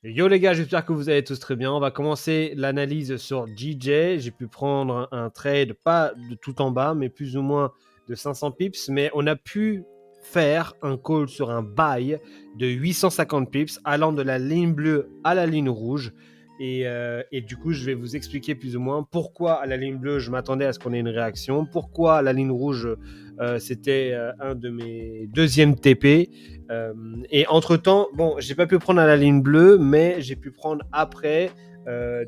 Yo les gars, j'espère que vous allez tous très bien. On va commencer l'analyse sur JJ. J'ai pu prendre un trade, pas de tout en bas, mais plus ou moins de 500 pips. Mais on a pu faire un call sur un buy de 850 pips allant de la ligne bleue à la ligne rouge. Et du coup, je vais vous expliquer plus ou moins pourquoi à la ligne bleue, je m'attendais à ce qu'on ait une réaction. Pourquoi à la ligne rouge, c'était un de mes deuxièmes TP. Et entre-temps, bon, j'ai pas pu prendre à la ligne bleue, mais j'ai pu prendre après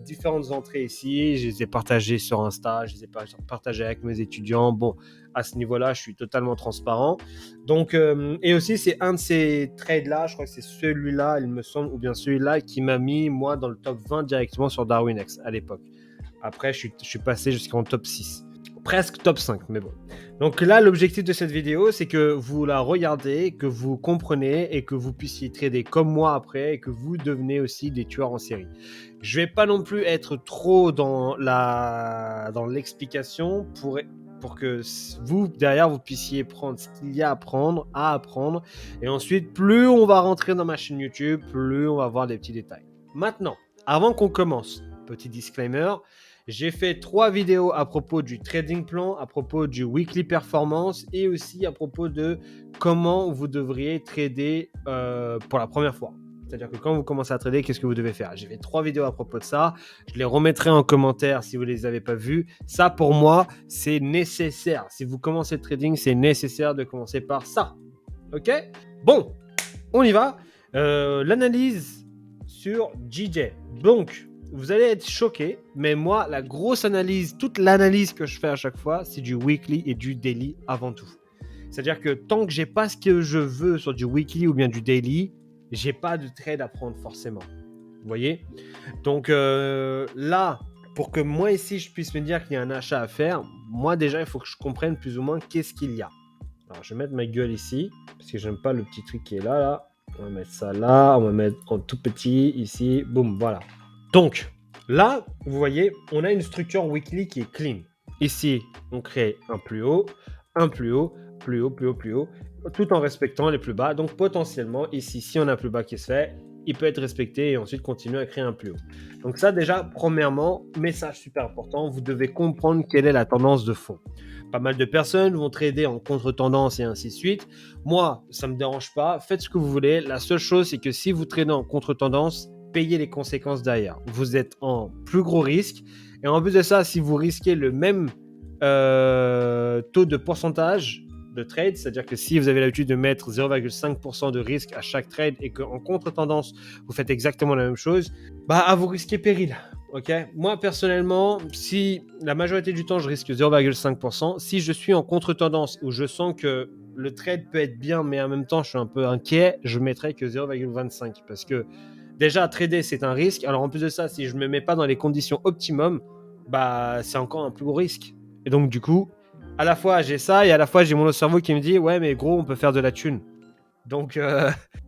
différentes entrées ici. Je les ai partagées sur Insta, je les ai partagées avec mes étudiants. Bon, à ce niveau-là, je suis totalement transparent. Donc, et aussi, c'est un de ces trades-là, je crois que c'est celui-là, il me semble, ou bien celui-là, qui m'a mis, moi, dans le top 20 directement sur DarwinX à l'époque. Après, je suis passé jusqu'en top 6. Presque top 5, mais bon. Donc là, l'objectif de cette vidéo, c'est que vous la regardez, que vous comprenez et que vous puissiez trader comme moi après et que vous devenez aussi des tueurs en série. Je vais pas non plus être trop dans l'explication pour que vous, derrière, vous puissiez prendre ce qu'il y a à apprendre. Et ensuite, plus on va rentrer dans ma chaîne YouTube, plus on va voir des petits détails. Maintenant, avant qu'on commence, petit disclaimer, j'ai fait 3 vidéos à propos du trading plan, à propos du weekly performance et aussi à propos de comment vous devriez trader pour la première fois. C'est-à-dire que quand vous commencez à trader, qu'est-ce que vous devez faire? J'ai fait 3 vidéos à propos de ça. Je les remettrai en commentaire si vous ne les avez pas vues. Ça, pour moi, c'est nécessaire. Si vous commencez le trading, c'est nécessaire de commencer par ça. OK? Bon, on y va. L'analyse sur JJ. Donc, vous allez être choqués, mais moi, la grosse analyse, toute l'analyse que je fais à chaque fois, c'est du weekly et du daily avant tout. C'est-à-dire que tant que j'ai pas ce que je veux sur du weekly ou bien du daily, j'ai pas de trade à prendre forcément. Vous voyez? Donc là, pour que moi ici, je puisse me dire qu'il y a un achat à faire, moi déjà, il faut que je comprenne plus ou moins qu'est-ce qu'il y a. Alors, je vais mettre ma gueule ici, parce que j'aime pas le petit truc qui est là. On va mettre ça là, on va mettre en tout petit ici, boum, voilà. Donc, là, vous voyez, on a une structure weekly qui est clean. Ici, on crée un plus haut, un plus haut, plus haut, plus haut, plus haut, tout en respectant les plus bas. Donc, potentiellement, ici, si on a un plus bas qui se fait, il peut être respecté et ensuite continuer à créer un plus haut. Donc ça, déjà, premièrement, message super important, vous devez comprendre quelle est la tendance de fond. Pas mal de personnes vont trader en contre-tendance et ainsi de suite. Moi, ça ne me dérange pas. Faites ce que vous voulez. La seule chose, c'est que si vous tradez en contre-tendance, payez les conséquences derrière. Vous êtes en plus gros risque. Et en plus de ça, si vous risquez le même taux de pourcentage de trade, c'est-à-dire que si vous avez l'habitude de mettre 0,5% de risque à chaque trade et qu'en contre-tendance, vous faites exactement la même chose, bah vous risquez péril. Ok, moi personnellement, si la majorité du temps je risque 0,5%, si je suis en contre-tendance où je sens que le trade peut être bien, mais en même temps je suis un peu inquiet, je mettrai que 0,25 parce que déjà trader c'est un risque. Alors en plus de ça, si je me mets pas dans les conditions optimum, bah c'est encore un plus gros risque. Et donc du coup, à la fois j'ai ça et à la fois j'ai mon autre cerveau qui me dit ouais mais gros on peut faire de la thune. Donc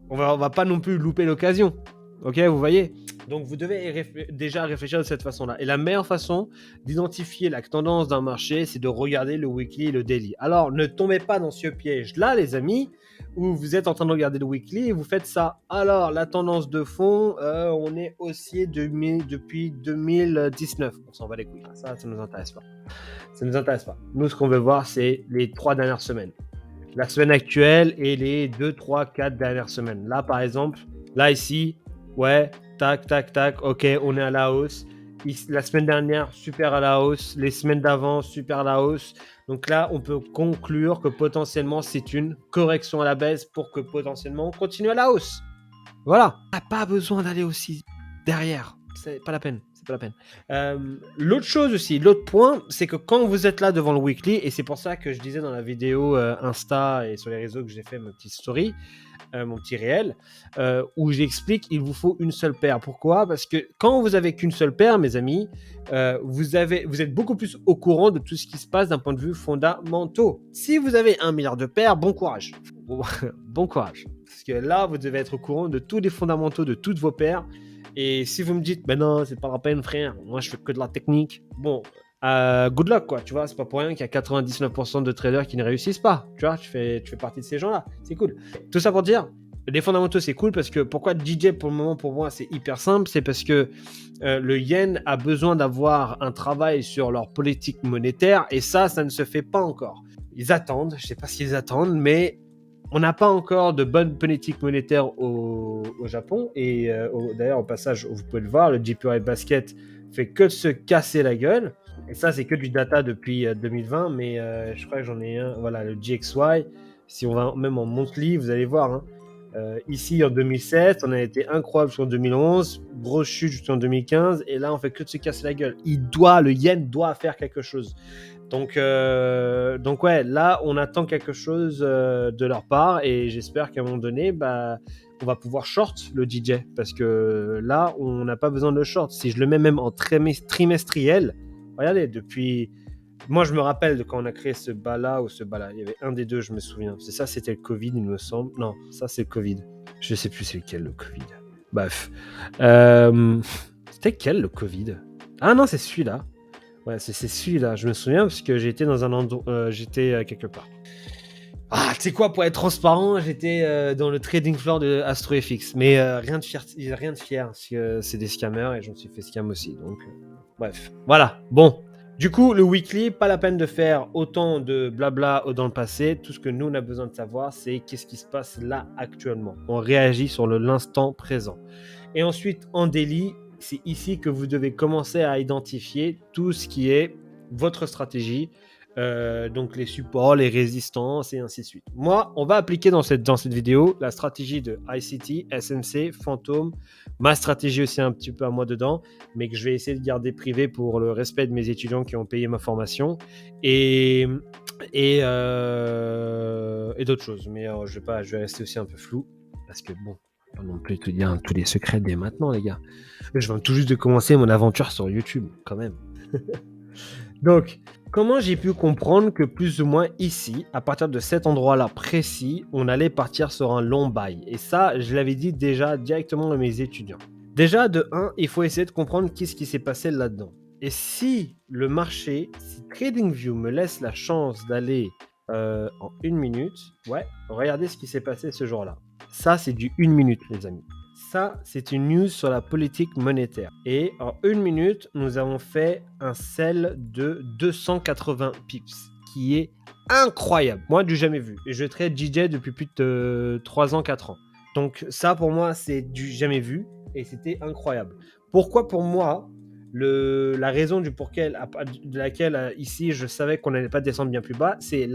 on va pas non plus louper l'occasion. Ok, vous voyez? Donc vous devez déjà réfléchir de cette façon-là. Et la meilleure façon d'identifier la tendance d'un marché, c'est de regarder le weekly et le daily. Alors ne tombez pas dans ce piège-là, les amis, où vous êtes en train de regarder le weekly et vous faites ça. Alors la tendance de fond, on est haussier depuis 2019. On s'en va les couilles. Ça nous intéresse pas. Ça nous intéresse pas. Nous, ce qu'on veut voir, c'est les 3 dernières semaines. La semaine actuelle et les 2, 3, 4 dernières semaines. Là, par exemple, là ici, ouais, tac, tac, tac, ok, on est à la hausse. La semaine dernière, super à la hausse. Les semaines d'avant, super à la hausse. Donc là, on peut conclure que potentiellement, c'est une correction à la baisse pour que potentiellement, on continue à la hausse. Voilà. On n'a pas besoin d'aller aussi derrière. C'est pas la peine. C'est pas la peine. L'autre chose aussi, l'autre point, c'est que quand vous êtes là devant le weekly, et c'est pour ça que je disais dans la vidéo Insta et sur les réseaux que j'ai fait ma petite story, mon petit réel, où j'explique il vous faut une seule paire. Pourquoi? Parce que quand vous avez qu'une seule paire, mes amis, vous êtes beaucoup plus au courant de tout ce qui se passe d'un point de vue fondamentaux. Si vous avez 1 milliard de paires, bon courage. Bon courage. Parce que là, vous devez être au courant de tous les fondamentaux de toutes vos paires. Et si vous me dites, ben non, c'est pas la peine, frère, moi je fais que de la technique. Bon, good luck, quoi, tu vois, c'est pas pour rien qu'il y a 99% de traders qui ne réussissent pas. Tu vois, tu fais partie de ces gens-là, c'est cool. Tout ça pour dire, Les fondamentaux, c'est cool parce que pourquoi DJ pour le moment, pour moi, c'est hyper simple, c'est parce que le yen a besoin d'avoir un travail sur leur politique monétaire et ça ne se fait pas encore. Ils attendent, je sais pas ce qu'ils attendent, mais on n'a pas encore de bonne politique monétaire au Japon. Et d'ailleurs, au passage, vous pouvez le voir, le JPY Basket fait que de se casser la gueule. Et ça, c'est que du data depuis 2020, mais je crois que j'en ai un. Voilà, le GXY. Si on va même en monthly, vous allez voir. Hein. Ici, en 2007, on a été incroyable jusqu'en 2011, grosse chute jusqu'en 2015, et là, on fait que de se casser la gueule. Le yen doit faire quelque chose. Donc ouais, là, on attend quelque chose de leur part et j'espère qu'à un moment donné, on va pouvoir short le DJ parce que là, on n'a pas besoin de le short. Si je le mets même en trimestriel, regardez, depuis... Moi, je me rappelle de quand on a créé ce bas-là ou ce bas-là. Il y avait un des deux, je me souviens. C'est ça, c'était le Covid, il me semble. Non, ça, c'est le Covid. Je sais plus c'est lequel, le Covid. Bref. C'était quel, le Covid? Ah non, c'est celui-là. Ouais, c'est celui-là. Je me souviens parce que j'étais dans un endroit, j'étais quelque part. Ah, tu sais quoi, pour être transparent, j'étais dans le trading floor de AstroFX, mais rien de fier, parce que c'est des scammers et je me suis fait scam aussi. Donc, bref, voilà. Bon, du coup, le weekly, pas la peine de faire autant de blabla dans le passé. Tout ce que nous on a besoin de savoir, c'est qu'est-ce qui se passe là actuellement. On réagit sur l'instant présent. Et ensuite, en daily, c'est ici que vous devez commencer à identifier tout ce qui est votre stratégie, donc les supports, les résistances et ainsi de suite. Moi, on va appliquer dans cette vidéo la stratégie de ICT, SMC, Phantom, ma stratégie aussi un petit peu à moi dedans, mais que je vais essayer de garder privé pour le respect de mes étudiants qui ont payé ma formation et d'autres choses. Mais je vais rester aussi un peu flou parce que bon, pas non plus te dire tous les secrets dès maintenant, les gars. Je viens tout juste de commencer mon aventure sur YouTube, quand même. Donc, comment j'ai pu comprendre que plus ou moins ici, à partir de cet endroit-là précis, on allait partir sur un long bail? Et ça, je l'avais dit déjà directement à mes étudiants. Déjà, de 1, il faut essayer de comprendre qu'est-ce qui s'est passé là-dedans. Et si le marché, si TradingView me laisse la chance d'aller en 1 minute, ouais, regardez ce qui s'est passé ce jour-là. Ça, c'est du 1 minute, les amis. Ça, c'est une news sur la politique monétaire. Et en 1 minute, nous avons fait un sell de 280 pips, qui est incroyable. Moi, du jamais vu. Et je trade DJ depuis plus de 3 ans, 4 ans. Donc ça, pour moi, c'est du jamais vu. Et c'était incroyable. Pourquoi pour moi, la raison de laquelle ici, je savais qu'on n'allait pas descendre bien plus bas, c'est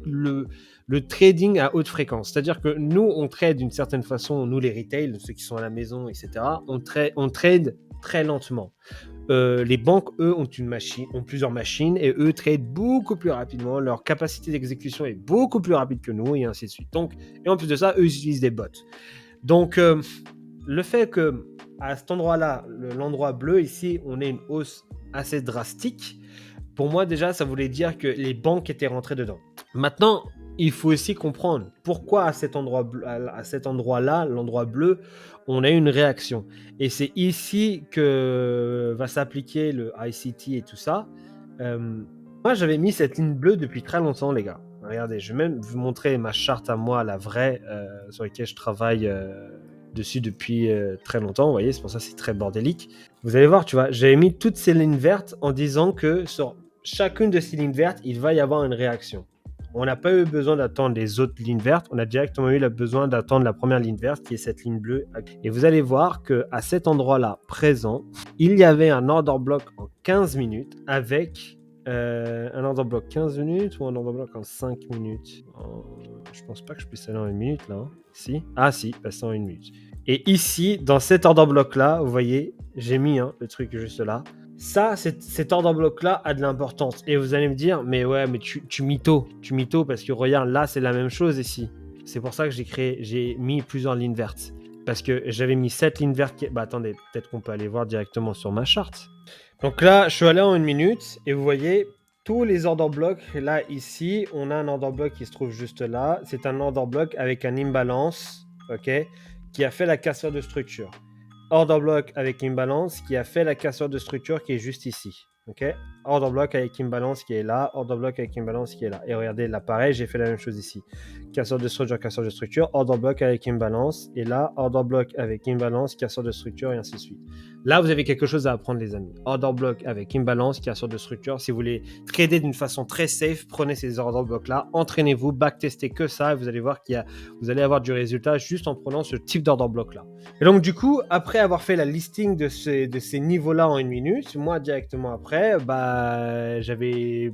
le trading à haute fréquence. C'est-à-dire que nous, on trade d'une certaine façon, nous les retail, ceux qui sont à la maison, etc., on trade très lentement. Les banques, eux, ont plusieurs machines et eux tradent beaucoup plus rapidement. Leur capacité d'exécution est beaucoup plus rapide que nous et ainsi de suite. Donc, et en plus de ça, eux, ils utilisent des bots. Donc, le fait que à cet endroit-là, l'endroit bleu ici, on ait une hausse assez drastique, pour moi déjà, ça voulait dire que les banques étaient rentrées dedans. Maintenant, il faut aussi comprendre pourquoi à cet endroit-là, l'endroit bleu, on a eu une réaction. Et c'est ici que va s'appliquer le ICT et tout ça. Moi, j'avais mis cette ligne bleue depuis très longtemps, les gars. Regardez, je vais même vous montrer ma charte à moi, la vraie, sur laquelle je travaille dessus depuis très longtemps. Vous voyez, c'est pour ça que c'est très bordélique. Vous allez voir, tu vois, j'avais mis toutes ces lignes vertes en disant que sur chacune de ces lignes vertes, il va y avoir une réaction. On n'a pas eu besoin d'attendre les autres lignes vertes, on a directement eu besoin d'attendre la première ligne verte qui est cette ligne bleue. Et vous allez voir qu'à cet endroit-là présent, il y avait un order block en 15 minutes avec un order block 15 minutes ou un order block en 5 minutes. Je pense pas que je puisse aller en 1 minute là. Hein. Si? Ah si, passer en 1 minute. Et ici, dans cet order block-là, vous voyez, j'ai mis le truc juste là. Ça, cet order block-là a de l'importance. Et vous allez me dire, mais ouais, mais tu mytho parce que regarde, là, c'est la même chose ici. C'est pour ça que j'ai mis plusieurs lignes vertes. Parce que j'avais mis 7 lignes vertes. Bah attendez, peut-être qu'on peut aller voir directement sur ma charte. Donc là, je suis allé en 1 minute et vous voyez tous les order blocks. Là, ici, on a un order block qui se trouve juste là. C'est un order block avec un imbalance, ok, qui a fait la cassure de structure. Order block avec imbalance qui a fait la cassure de structure qui est juste ici. Ok, order block avec imbalance qui est là, order block avec imbalance qui est là. Et regardez, là pareil, j'ai fait la même chose ici. Casseur de structure, order block avec imbalance. Et là, order block avec imbalance, casseur de structure et ainsi de suite. Là, vous avez quelque chose à apprendre, les amis. Order block avec imbalance, casseur de structure. Si vous voulez trader d'une façon très safe, prenez ces order blocks là, entraînez-vous, backtestez que ça, et vous allez voir vous allez avoir du résultat juste en prenant ce type d'order block là. Et donc, du coup, après avoir fait la listing de ces niveaux-là en 1 minute, moi, directement après, j'avais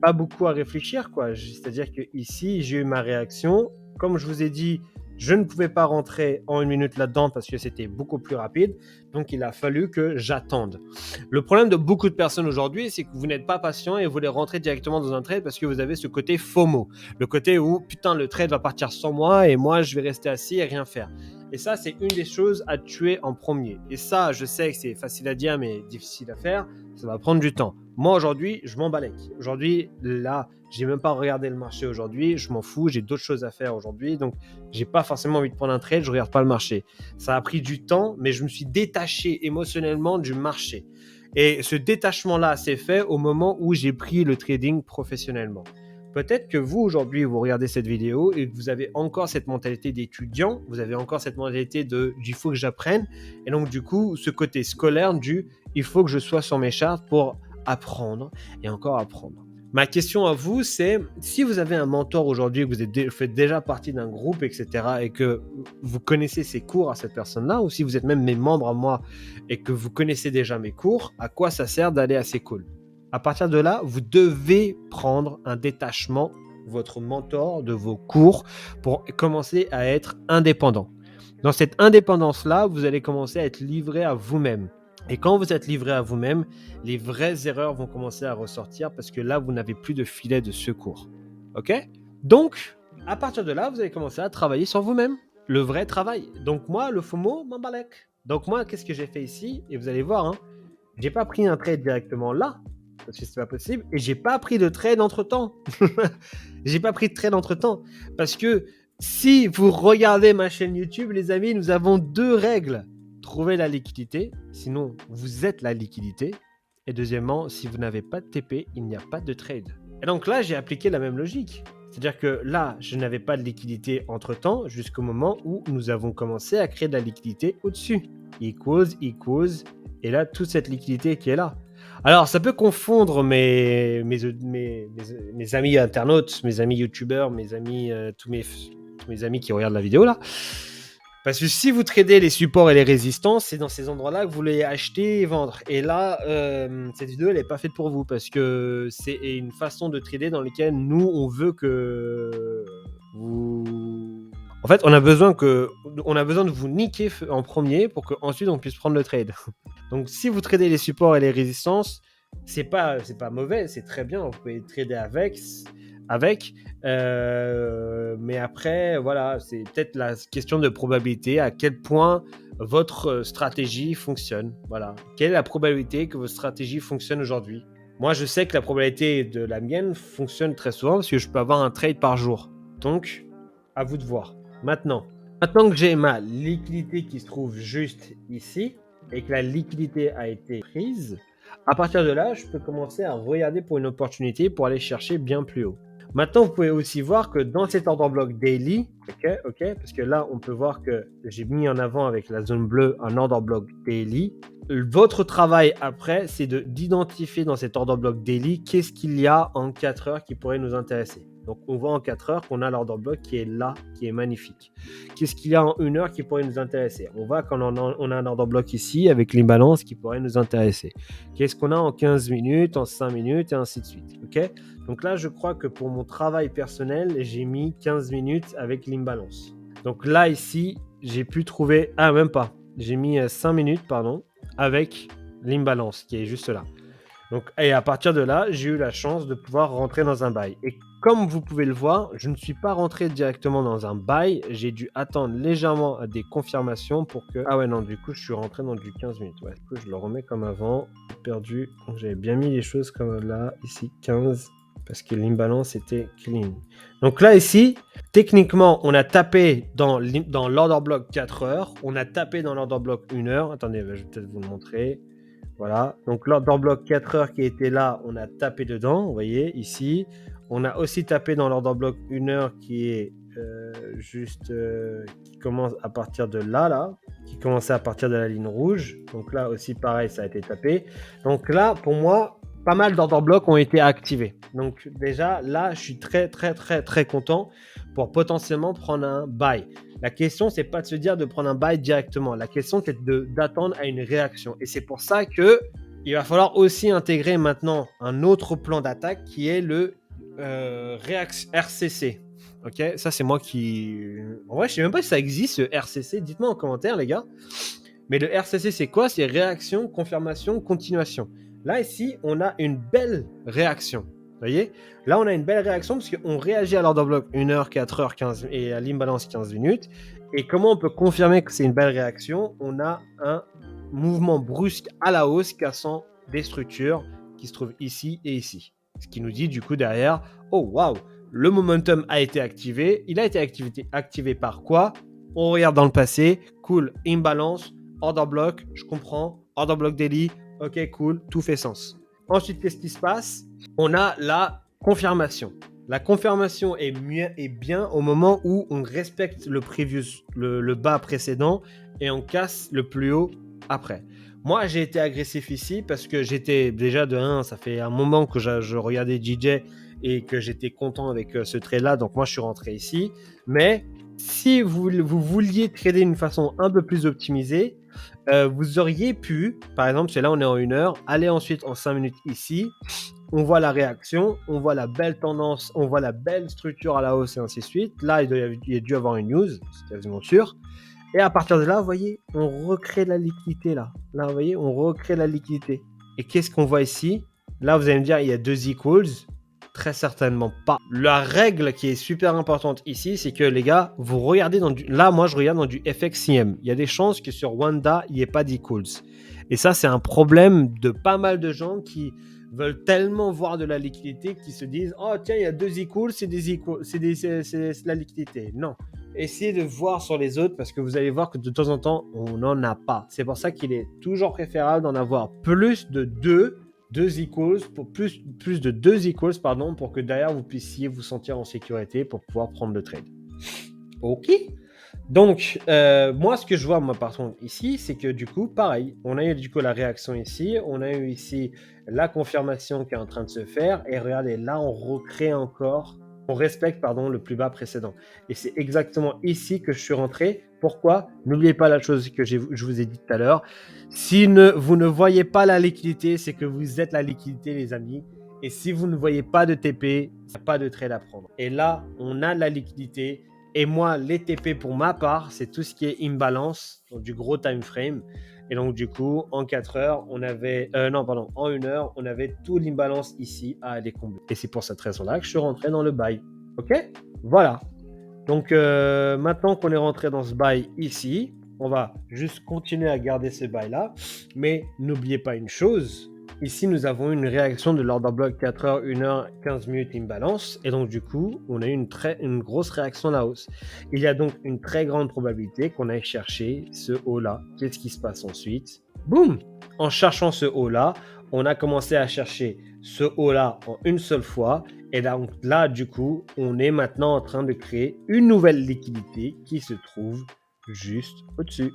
pas beaucoup à réfléchir, quoi. C'est-à-dire que ici, j'ai eu ma réaction. Comme je vous ai dit, je ne pouvais pas rentrer en 1 minute là-dedans parce que c'était beaucoup plus rapide. Donc, il a fallu que j'attende. Le problème de beaucoup de personnes aujourd'hui, c'est que vous n'êtes pas patient et vous voulez rentrer directement dans un trade parce que vous avez ce côté FOMO. Le côté où, putain, le trade va partir sans moi et moi, je vais rester assis et rien faire. Et ça, c'est une des choses à tuer en premier. Et ça, je sais que c'est facile à dire, mais difficile à faire. Ça va prendre du temps. Moi, aujourd'hui, je m'en balèque. Aujourd'hui, là, j'ai même pas regardé le marché aujourd'hui. Je m'en fous. J'ai d'autres choses à faire aujourd'hui. Donc, j'ai pas forcément envie de prendre un trade. Je regarde pas le marché. Ça a pris du temps, mais je me suis détaché émotionnellement du marché. Et ce détachement-là s'est fait au moment où j'ai pris le trading professionnellement. Peut-être que vous, aujourd'hui, vous regardez cette vidéo et que vous avez encore cette mentalité d'étudiant, vous avez encore cette mentalité de « il faut que j'apprenne ». Et donc, du coup, ce côté scolaire du « il faut que je sois sur mes chartes pour apprendre et encore apprendre ». Ma question à vous, c'est si vous avez un mentor aujourd'hui, que vous faites déjà partie d'un groupe, etc., et que vous connaissez ses cours à cette personne-là, ou si vous êtes même mes membres à moi et que vous connaissez déjà mes cours, à quoi ça sert d'aller à ces calls? À partir de là, vous devez prendre un détachement, votre mentor, de vos cours pour commencer à être indépendant. Dans cette indépendance-là, vous allez commencer à être livré à vous-même. Et quand vous êtes livré à vous-même, les vraies erreurs vont commencer à ressortir parce que là, vous n'avez plus de filet de secours. OK? Donc, à partir de là, vous allez commencer à travailler sur vous-même. Le vrai travail. Donc moi, le FOMO m'en balèque. Donc moi, qu'est-ce que j'ai fait ici? Et vous allez voir, hein, j'ai pas pris un trade directement là, parce que c'est pas possible, et j'ai pas pris de trade entre-temps. J'ai pas pris de trade entre-temps, parce que si vous regardez ma chaîne YouTube, les amis, nous avons 2 règles. Trouver la liquidité, sinon vous êtes la liquidité. Et deuxièmement, si vous n'avez pas de TP, il n'y a pas de trade. Et donc là, j'ai appliqué la même logique. C'est-à-dire que là, je n'avais pas de liquidité entre-temps, jusqu'au moment où nous avons commencé à créer de la liquidité au-dessus. Equals, et là, toute cette liquidité qui est là. Alors, ça peut confondre mes amis internautes, mes amis youtubeurs, mes amis, tous mes amis qui regardent la vidéo là. Parce que si vous tradez les supports et les résistances, c'est dans ces endroits-là que vous voulez acheter et vendre. Et là, cette vidéo, elle n'est pas faite pour vous parce que c'est une façon de trader dans laquelle nous, on veut que vous... En fait, on a besoin de vous niquer en premier pour qu'ensuite on puisse prendre le trade. Donc, si vous tradez les supports et les résistances, c'est pas mauvais, c'est très bien. Vous pouvez trader avec. Mais après, voilà, c'est peut-être la question de probabilité, à quel point votre stratégie fonctionne. Voilà. Quelle est la probabilité que votre stratégie fonctionne aujourd'hui? Moi, je sais que la probabilité de la mienne fonctionne très souvent parce que je peux avoir un trade par jour. Donc, à vous de voir. Maintenant que j'ai ma liquidité qui se trouve juste ici et que la liquidité a été prise, à partir de là, je peux commencer à regarder pour une opportunité pour aller chercher bien plus haut. Maintenant, vous pouvez aussi voir que dans cet order block daily, ok, parce que là, on peut voir que j'ai mis en avant avec la zone bleue un order block daily. Votre travail après, c'est d'identifier dans cet order block daily qu'est-ce qu'il y a en 4 heures qui pourrait nous intéresser. Donc, on voit en 4 heures qu'on a l'order block qui est là, qui est magnifique. Qu'est-ce qu'il y a en 1 heure qui pourrait nous intéresser? On voit qu'on a un order block ici avec l'imbalance qui pourrait nous intéresser. Qu'est-ce qu'on a en 15 minutes, en 5 minutes et ainsi de suite. Ok? Donc là, je crois que pour mon travail personnel, j'ai mis 15 minutes avec l'imbalance. Donc là, ici, j'ai pu trouver... Ah, même pas. J'ai mis 5 minutes, pardon, avec l'imbalance qui est juste là. Donc, et à partir de là, j'ai eu la chance de pouvoir rentrer dans un buy. Et comme vous pouvez le voir, je ne suis pas rentré directement dans un buy. J'ai dû attendre légèrement à des confirmations pour que... Ah ouais, non, du coup, je suis rentré dans du 15 minutes. Ouais, du coup, je le remets comme avant. J'ai perdu. Donc, j'avais bien mis les choses comme là, ici, 15. Parce que l'imbalance était clean. Donc là, ici, techniquement, on a tapé dans l'order block 4 heures. On a tapé dans l'order block 1 heure. Attendez, je vais peut-être vous le montrer. Voilà. Donc l'order block 4 heures qui était là, on a tapé dedans. Vous voyez ici. On a aussi tapé dans l'order block 1 heure qui est qui commence à partir de là, qui commençait à partir de la ligne rouge. Donc là aussi pareil, ça a été tapé. Donc là, pour moi, pas mal d'order blocks ont été activés. Donc déjà là, je suis très content pour potentiellement prendre un buy. La question, c'est pas de se dire de prendre un buy directement. La question, c'est d'attendre à une réaction. Et c'est pour ça que il va falloir aussi intégrer maintenant un autre plan d'attaque qui est le RCC. Ok, ça c'est moi qui. En vrai, je sais même pas si ça existe ce RCC. Dites-moi en commentaire, les gars. Mais le RCC, c'est quoi? C'est réaction, confirmation, continuation. Là, ici, on a une belle réaction. Vous voyez? Là, on a une belle réaction parce qu'on réagit à l'order block 1 heure, 4 heures, 15 et à l'imbalance 15 minutes. Et comment on peut confirmer que c'est une belle réaction? On a un mouvement brusque à la hausse cassant des structures qui se trouvent ici et ici. Ce qui nous dit du coup derrière, oh waouh, le momentum a été activé. Il a été activé par quoi? On regarde dans le passé, cool, imbalance, order block, je comprends, order block daily, ok, cool, tout fait sens. Ensuite, qu'est-ce qui se passe? On a la confirmation. La confirmation est bien au moment où on respecte le bas précédent et on casse le plus haut après. Moi, j'ai été agressif ici parce que j'étais déjà de 1, ça fait un moment que je regardais DJ et que j'étais content avec ce trade-là, donc moi je suis rentré ici. Mais si vous vouliez trader d'une façon un peu plus optimisée, vous auriez pu, par exemple, c'est là on est en 1 heure, aller ensuite en 5 minutes ici, on voit la réaction, on voit la belle tendance, on voit la belle structure à la hausse et ainsi de suite. Là, il y a dû avoir une news, c'est quasiment sûr. Et à partir de là, vous voyez, on recrée la liquidité là. Là, vous voyez, on recrée la liquidité. Et qu'est-ce qu'on voit ici? Là, vous allez me dire, il y a 2 equals. Très certainement pas. La règle qui est super importante ici, c'est que les gars, vous regardez dans du... Là, moi, je regarde dans du FXCM. Il y a des chances que sur Wanda, il n'y ait pas d'equals. Et ça, c'est un problème de pas mal de gens qui veulent tellement voir de la liquidité qu'ils se disent « Oh, tiens, il y a 2 equals, c'est la liquidité. » Non. Essayez de voir sur les autres parce que vous allez voir que de temps en temps, on n'en a pas. C'est pour ça qu'il est toujours préférable d'en avoir plus de 2 equals, pour plus de 2 equals, pardon, pour que derrière vous puissiez vous sentir en sécurité pour pouvoir prendre le trade. Ok. Donc, moi, ce que je vois, moi, par contre, ici, c'est que du coup, pareil, on a eu du coup la réaction ici, on a eu ici la confirmation qui est en train de se faire, et regardez, là, on recrée encore, on respecte, pardon, le plus bas précédent. Et c'est exactement ici que je suis rentré. Pourquoi? N'oubliez pas la chose que je vous ai dit tout à l'heure. Si vous ne voyez pas la liquidité, c'est que vous êtes la liquidité, les amis. Et si vous ne voyez pas de TP, il n'y a pas de trade à prendre. Et là, on a de la liquidité. Et moi, les TP pour ma part, c'est tout ce qui est imbalance, donc du gros time frame. Et donc, du coup, en 4 heures, en 1 heure, on avait tout l'imbalance ici à aller combler. Et c'est pour cette raison-là que je suis rentré dans le buy. Ok? Voilà. Donc, maintenant qu'on est rentré dans ce buy ici, on va juste continuer à garder ce buy-là. Mais n'oubliez pas une chose. Ici, nous avons une réaction de l'order block 4 heures, 1 heure, 15 minutes imbalance. Et donc, du coup, on a eu une grosse réaction à la hausse. Il y a donc une très grande probabilité qu'on aille chercher ce haut-là. Qu'est-ce qui se passe ensuite? Boum! En cherchant ce haut-là, on a commencé à chercher ce haut-là en une seule fois. Et donc là, du coup, on est maintenant en train de créer une nouvelle liquidité qui se trouve juste au-dessus.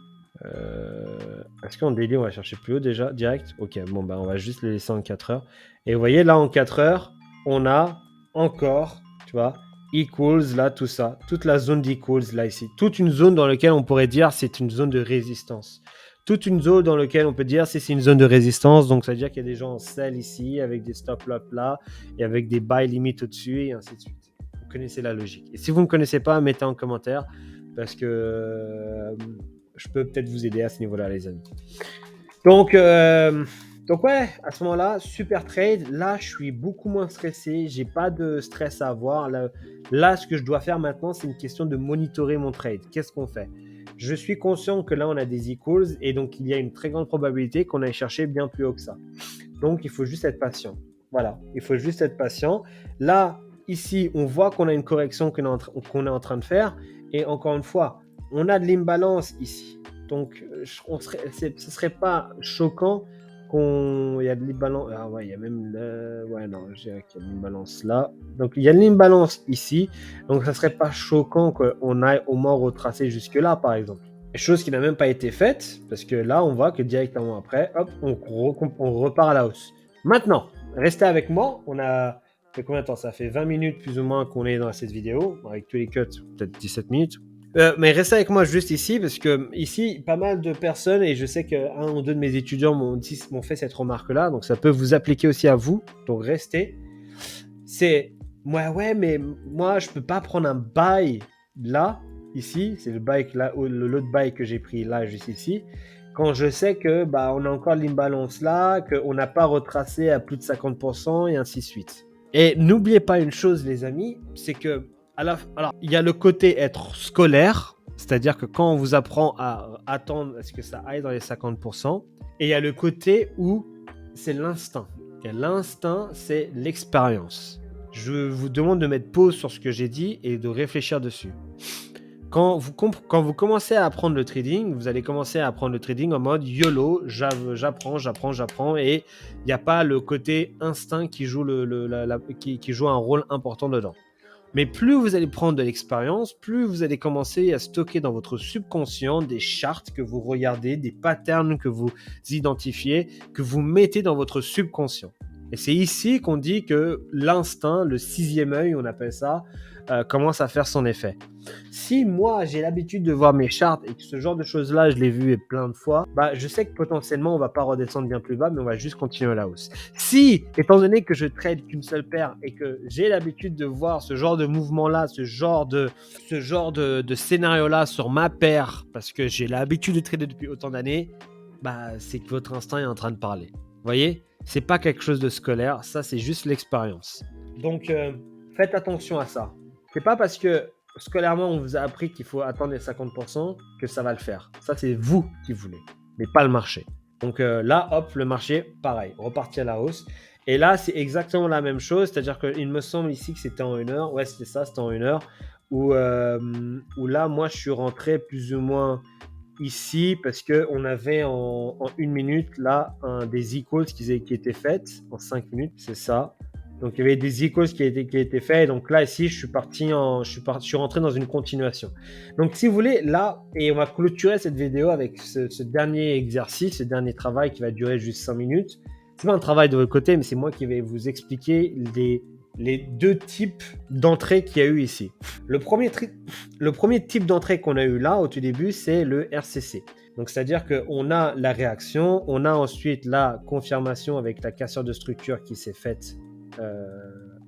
Est-ce qu'en daily on va chercher plus haut déjà direct? Ok, bon bah on va juste le laisser en 4 heures. Et vous voyez là en 4 heures, on a encore, tu vois, equals là, tout ça, toute la zone d'equals là ici, toute une zone dans laquelle on pourrait dire c'est une zone de résistance. Toute une zone dans laquelle on peut dire c'est une zone de résistance, donc ça veut dire qu'il y a des gens en sell ici avec des stop loss là et avec des buy limit au-dessus et ainsi de suite. Vous connaissez la logique. Et si vous ne connaissez pas, mettez en commentaire parce que je peux peut-être vous aider à ce niveau-là, les amis. Donc ouais, à ce moment-là, super trade. Là, je suis beaucoup moins stressé. J'ai pas de stress à avoir. Là, ce que je dois faire maintenant, c'est une question de monitorer mon trade. Qu'est-ce qu'on fait? Je suis conscient que là, on a des equals et donc il y a une très grande probabilité qu'on aille chercher bien plus haut que ça. Donc, il faut juste être patient. Voilà, il faut juste être patient. Là, ici, on voit qu'on a une correction qu'on est en train de faire. Et encore une fois, on a de l'imbalance ici. Donc, ce ne serait pas choquant il y a de l'imbalance. Ah ouais, il y a même ouais, non, je dirais qu'il y a de l'imbalance là. Donc il y a de l'imbalance ici. Donc ça serait pas choquant qu'on aille au moins retracer jusque-là, par exemple. Chose qui n'a même pas été faite, parce que là, on voit que directement après, hop, on repart à la hausse. Maintenant, restez avec moi. On a fait combien de temps? Ça fait 20 minutes plus ou moins qu'on est dans cette vidéo, avec tous les cuts, peut-être 17 minutes. Mais restez avec moi juste ici, parce que ici, pas mal de personnes, et je sais qu'un ou deux de mes étudiants m'ont fait cette remarque-là, donc ça peut vous appliquer aussi à vous. Donc restez. C'est, ouais, mais moi, je peux pas prendre un buy là, ici, c'est le buy là, l'autre buy que j'ai pris là, juste ici, quand je sais que bah, on a encore l'imbalance là, qu'on n'a pas retracé à plus de 50% et ainsi de suite. Et n'oubliez pas une chose, les amis, c'est que alors, il y a le côté être scolaire, c'est-à-dire que quand on vous apprend à attendre à ce que ça aille dans les 50%, et il y a le côté où c'est l'instinct. Et l'instinct, c'est l'expérience. Je vous demande de mettre pause sur ce que j'ai dit et de réfléchir dessus. Quand vous commencez à apprendre le trading, vous allez commencer à apprendre le trading en mode YOLO, j'apprends, et il n'y a pas le côté instinct qui joue, qui joue un rôle important dedans. Mais plus vous allez prendre de l'expérience, plus vous allez commencer à stocker dans votre subconscient des charts que vous regardez, des patterns que vous identifiez, que vous mettez dans votre subconscient. Et c'est ici qu'on dit que l'instinct, le sixième œil, on appelle ça, commence à faire son effet. Si moi j'ai l'habitude de voir mes charts et que ce genre de choses-là, je l'ai vu plein de fois, bah, je sais que potentiellement on va pas redescendre bien plus bas, mais on va juste continuer la hausse. Si, étant donné que je trade qu'une seule paire et que j'ai l'habitude de voir ce genre de mouvement-là, ce genre de scénario-là sur ma paire, parce que j'ai l'habitude de trader depuis autant d'années, bah, c'est que votre instinct est en train de parler. Vous voyez? C'est pas quelque chose de scolaire, ça c'est juste l'expérience. Donc faites attention à ça. C'est pas parce que scolairement on vous a appris qu'il faut attendre les 50% que ça va le faire. Ça c'est vous qui voulez, mais pas le marché. Donc là, hop, le marché, pareil, reparti à la hausse. Et là, c'est exactement la même chose, c'est-à-dire qu'il me semble ici que c'était en 1 heure. Ouais, c'était ça, c'était en 1 heure. Où là, moi, je suis rentré plus ou moins ici parce qu'on avait en 1 minute là des equals qui étaient faites en 5 minutes, c'est ça. Donc il y avait des equals qui étaient faits. Donc là ici je suis rentré dans une continuation. Donc si vous voulez là, et on va clôturer cette vidéo avec ce dernier exercice, ce dernier travail qui va durer juste 5 minutes. C'est pas un travail de votre côté, mais c'est moi qui vais vous expliquer les deux types d'entrée qu'il y a eu ici. Le premier type d'entrée qu'on a eu là au tout début, c'est le RCC. Donc c'est-à-dire qu'on a la réaction, on a ensuite la confirmation avec la cassure de structure qui s'est faite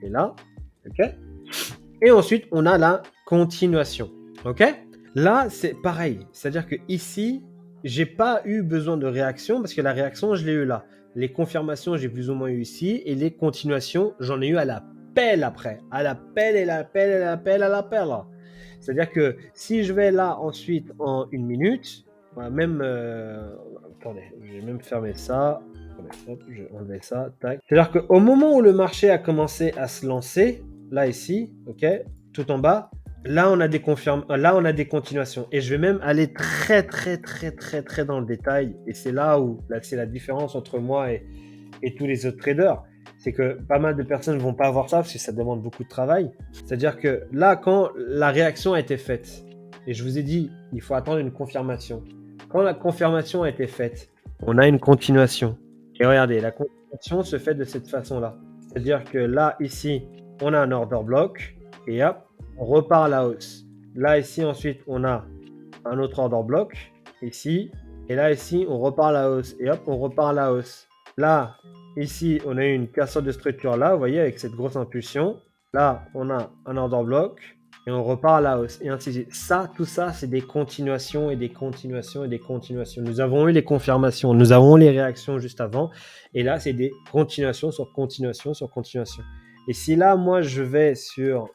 et là, ok. Et ensuite on a la continuation, ok. Là c'est pareil, c'est-à-dire que ici j'ai pas eu besoin de réaction parce que la réaction je l'ai eu là. Les confirmations j'ai plus ou moins eu ici et les continuations j'en ai eu à la pelle après, à la pelle et la pelle et la pelle à la pelle. C'est-à-dire que si je vais là ensuite en 1 minute, même attendez, je vais même fermer ça. Hop, je vais enlever ça, tac. C'est-à-dire qu'au moment où le marché a commencé à se lancer, là ici, ok, tout en bas, là on a des continuations. Et je vais même aller très dans le détail. Et c'est là où c'est la différence entre moi et tous les autres traders. C'est que pas mal de personnes ne vont pas avoir ça parce que ça demande beaucoup de travail. C'est-à-dire que là, quand la réaction a été faite, et je vous ai dit, il faut attendre une confirmation. Quand la confirmation a été faite, on a une continuation. Et regardez, la continuation se fait de cette façon-là. C'est-à-dire que là, ici, on a un order block et hop, on repart à la hausse. Là, ici, ensuite, on a un autre order block ici. Et là, ici, on repart à la hausse et hop, on repart à la hausse. Là, ici, on a eu une cassure de structure là, vous voyez, avec cette grosse impulsion. Là, on a un order block et on repart à la hausse et ainsi de suite. Ça, tout ça, c'est des continuations et des continuations et des continuations. Nous avons eu les confirmations, nous avons les réactions juste avant et là, c'est des continuations sur continuation sur continuation. Et si là, moi, je vais sur...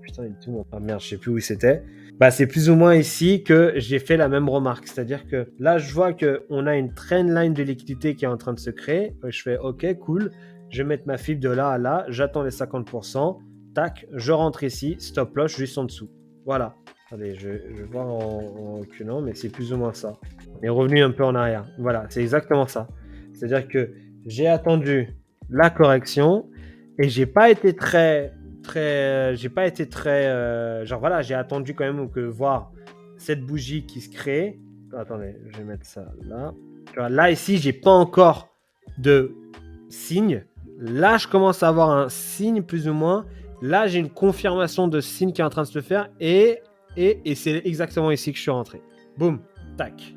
Putain, il tout... Ah merde, je sais plus où c'était. Bah, c'est plus ou moins ici que j'ai fait la même remarque. C'est-à-dire que là, je vois qu'on a une trend line de liquidité qui est en train de se créer. Je fais OK, cool. Je vais mettre ma fibre de là à là. J'attends les 50%. Tac, je rentre ici. Stop loss juste en dessous. Voilà. Allez, je vais voir en reculant, mais c'est plus ou moins ça. On est revenu un peu en arrière. Voilà, c'est exactement ça. C'est-à-dire que j'ai attendu la correction et j'ai pas été genre voilà, j'ai attendu quand même que voir cette bougie qui se crée. Attendez, je vais mettre ça là. Tu vois, là ici, j'ai pas encore de signe. Là, je commence à avoir un signe plus ou moins. Là, j'ai une confirmation de signe qui est en train de se faire et c'est exactement ici que je suis rentré. Boum, tac.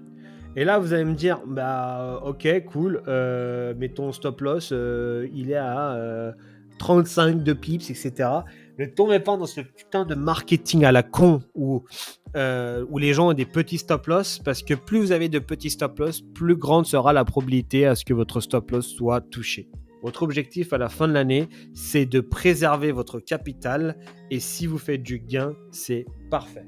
Et là, vous allez me dire, bah ok, cool, mais ton stop loss, il est à 35 de pips, etc. Ne tombez pas dans ce putain de marketing à la con où les gens ont des petits stop loss, parce que plus vous avez de petits stop loss, plus grande sera la probabilité à ce que votre stop loss soit touché. Votre objectif à la fin de l'année, c'est de préserver votre capital, et si vous faites du gain, c'est parfait.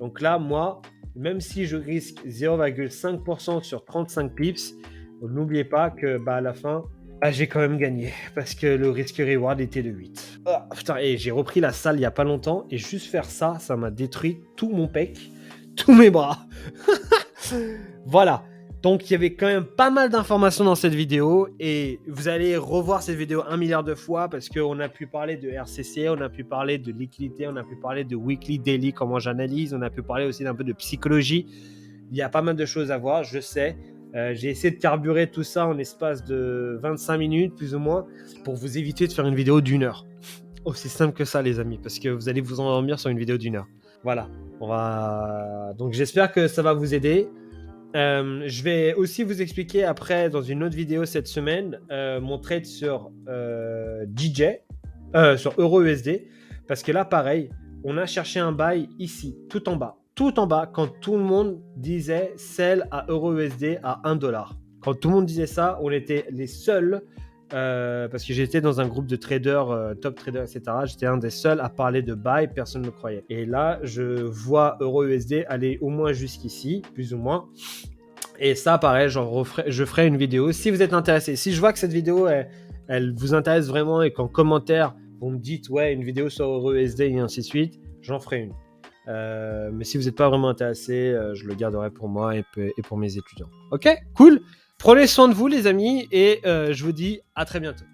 Donc là, moi, même si je risque 0,5% sur 35 pips, n'oubliez pas que à la fin, j'ai quand même gagné, parce que le risque reward était de 8. Ah, putain, et j'ai repris la salle il n'y a pas longtemps, et juste faire ça, ça m'a détruit tout mon pec, tous mes bras. Voilà. Donc, il y avait quand même pas mal d'informations dans cette vidéo, et vous allez revoir cette vidéo 1 milliard de fois, parce qu'on a pu parler de RCC, on a pu parler de liquidité, on a pu parler de weekly, daily, comment j'analyse, on a pu parler aussi d'un peu de psychologie. Il y a pas mal de choses à voir, je sais. J'ai essayé de carburer tout ça en espace de 25 minutes, plus ou moins, pour vous éviter de faire une vidéo d'1 heure. Aussi simple que ça, les amis, parce que vous allez vous endormir sur une vidéo d'1 heure. Voilà. Donc, j'espère que ça va vous aider. Je vais aussi vous expliquer après dans une autre vidéo cette semaine mon trade sur DJ, sur EURUSD, parce que là pareil, on a cherché un buy ici, tout en bas, quand tout le monde disait sell à EURUSD à 1$. Quand tout le monde disait ça, on était les seuls, parce que j'étais dans un groupe de traders, top traders, etc. J'étais un des seuls à parler de buy, personne ne me croyait. Et là, je vois EURUSD aller au moins jusqu'ici, plus ou moins. Et ça, pareil, je ferai une vidéo. Si vous êtes intéressé, si je vois que cette vidéo, elle vous intéresse vraiment et qu'en commentaire, vous me dites, ouais, une vidéo sur EURUSD et ainsi de suite, j'en ferai une. Mais si vous n'êtes pas vraiment intéressé, je le garderai pour moi et pour mes étudiants. Ok, cool. Prenez soin de vous, les amis, et je vous dis à très bientôt.